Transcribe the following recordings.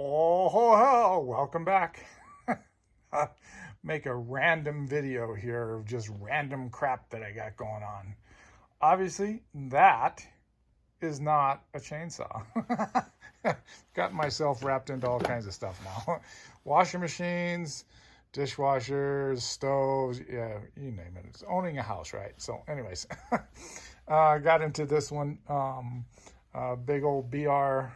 Oh, welcome back. Make a random video here of just random crap that I got going on. Obviously, that is not a chainsaw. Got myself wrapped into all kinds of stuff now. Washing machines, dishwashers, stoves, yeah, you name it. It's owning a house, right? So anyways, got into this one. Big old BR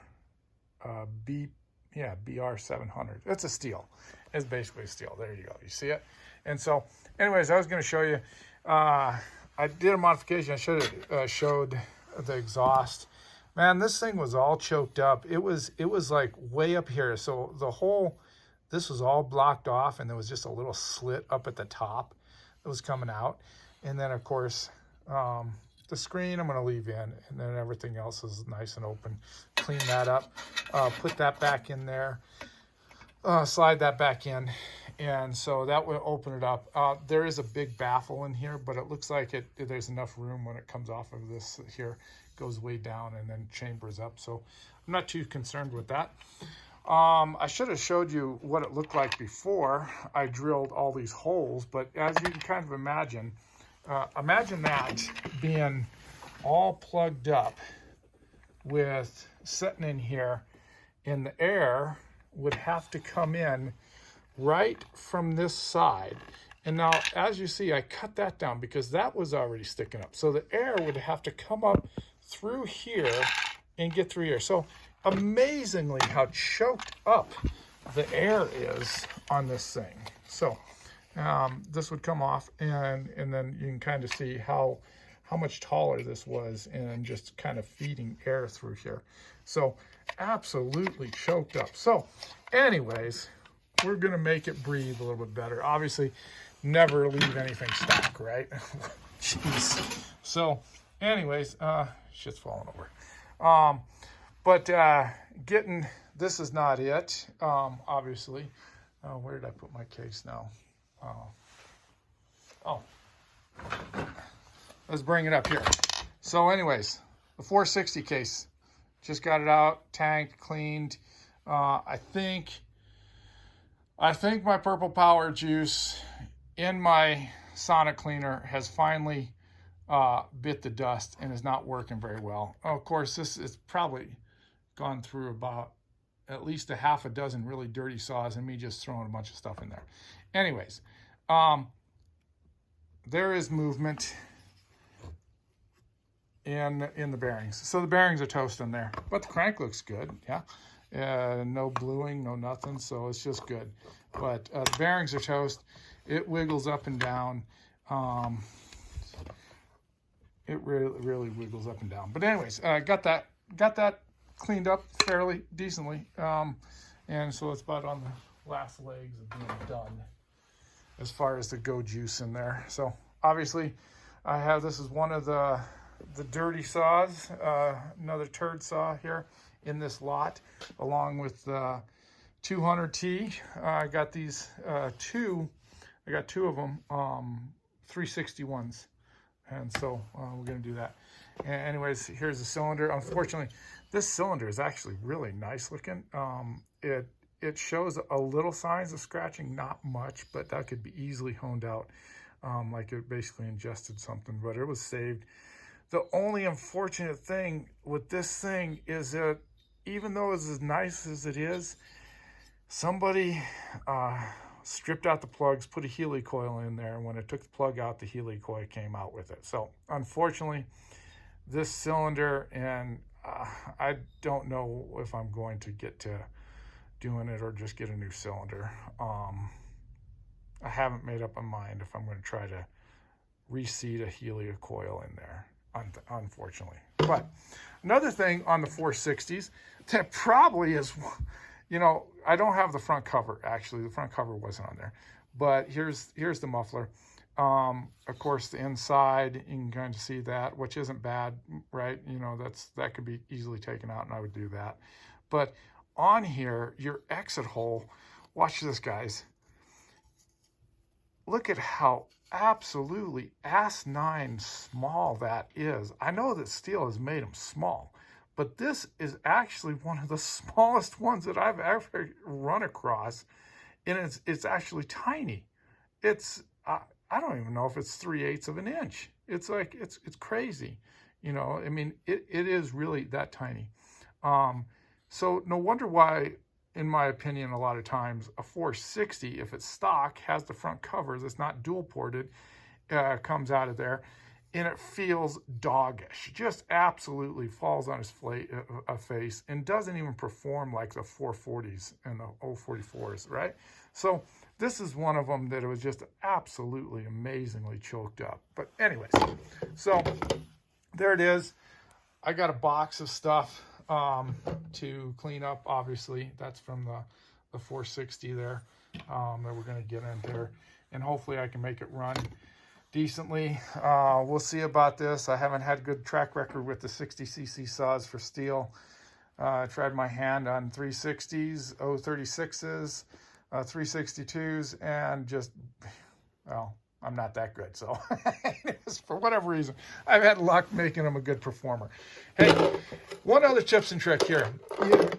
700. It's a steel. It's basically steel. There you go. You see it? And so, anyways, I was going to show you. I did a modification. I should have showed the exhaust. Man, this thing was all choked up. It was like way up here. So this was all blocked off, and there was just a little slit up at the top that was coming out. And then, of course, the screen I'm going to leave in, and then everything else is nice and open. Clean that up, put that back in there, slide that back in, and so that will open it up. There is a big baffle in here, but it looks like there's enough room when it comes off of this here, goes way down and then chambers up. So I'm not too concerned with that. I should have showed you what it looked like before I drilled all these holes, but as you can kind of imagine that being all plugged up with sitting in here, and the air would have to come in right from this side. And now, as you see, I cut that down because that was already sticking up. So the air would have to come up through here and get through here. So amazingly how choked up the air is on this thing. So this would come off, and then you can kind of see how much taller this was, and just kind of feeding air through here. So absolutely choked up. So anyways, we're gonna make it breathe a little bit better. Obviously, never leave anything stuck, right? Jeez. So anyways, shit's falling over. But getting, this is not it, obviously. Where did I put my case now? Let's bring it up here. So anyways, the 460 case, just got it out, tanked, cleaned. I think my Purple Power juice in my Sonic cleaner has finally bit the dust and is not working very well. Of course, this is probably gone through about at least a half a dozen really dirty saws and me just throwing a bunch of stuff in there. Anyways, there is movement in the bearings. So the bearings are toast in there, but the crank looks good, yeah. No bluing, no nothing, so it's just good. But the bearings are toast. It wiggles up and down. It really wiggles up and down. But anyways, got that cleaned up fairly decently. And so it's about on the last legs of being done as far as the go juice in there. So obviously I have, this is one of the dirty saws, another turd saw here in this lot, along with the 200T. I got these I got two of them, 361s. And so we're gonna do that. And anyways, here's the cylinder. Unfortunately, this cylinder is actually really nice looking. It shows a little signs of scratching, not much, but that could be easily honed out, like it basically ingested something, but it was saved. The only unfortunate thing with this thing is that even though it's as nice as it is, somebody stripped out the plugs, put a Healy coil in there, and when it took the plug out, the Healy coil came out with it. So unfortunately, this cylinder, and I don't know if I'm going to get to doing it or just get a new cylinder. I haven't made up my mind if I'm going to try to reseat a Healy coil in there, unfortunately. But another thing on the 460s that probably is, you know, I don't have the front cover, actually. The front cover wasn't on there. But here's the muffler. Of course, the inside, you can kind of see that, which isn't bad, right? You know, that could be easily taken out, and I would do that. But on here, your exit hole, watch this, guys. Look at how absolutely asinine small that is. I know that steel has made them small, but this is actually one of the smallest ones that I've ever run across, and it's actually tiny. It's I don't even know if it's 3/8 of an inch. It's like it's crazy, you know. I mean, it is really that tiny. So no wonder why, in my opinion, a lot of times a 460, if it's stock, has the front covers, it's not dual ported, comes out of there, and it feels doggish, just absolutely falls on its face and doesn't even perform like the 440s and the 044s, right? So this is one of them that it was just absolutely amazingly choked up. But anyways, so there it is. I got a box of stuff to clean up. Obviously, that's from the 460 there that we're going to get in there, and hopefully I can make it run decently. We'll see about this. I haven't had a good track record with the 60cc saws for steel. I tried my hand on 360s, 036s, 362s, and just, well, I'm not that good. So for whatever reason, I've had luck making them a good performer. Hey, one other tips and trick here.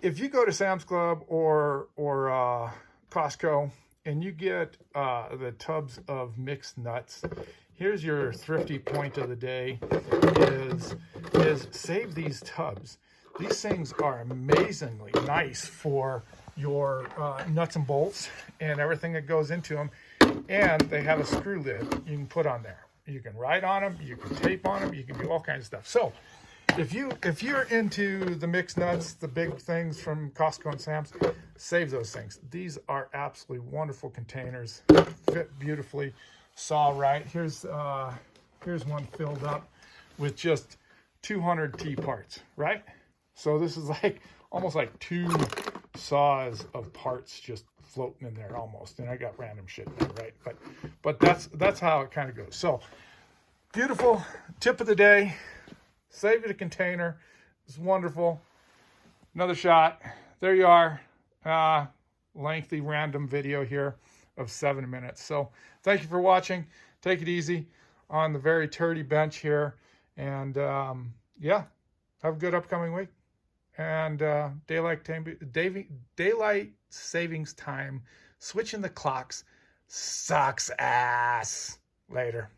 If you go to Sam's Club or Costco and you get the tubs of mixed nuts, here's your thrifty point of the day, is save these tubs. These things are amazingly nice for your nuts and bolts and everything that goes into them. And they have a screw lid you can put on there. You can write on them, you can tape on them, you can do all kinds of stuff. So if you're into the mixed nuts, the big things from Costco and Sam's, save those things. These are absolutely wonderful containers, fit beautifully, saw right. Here's one filled up with just 200 T parts, right? So this is like almost like 2 saws of parts just floating in there almost, and I got random shit in there, right? But that's how it kind of goes. So beautiful tip of the day: save it a container. It's wonderful. Another shot. There you are. Lengthy random video here of 7 minutes. So thank you for watching. Take it easy on the very turdy bench here, and yeah, have a good upcoming week. And daylight savings time, switching the clocks sucks ass. Later.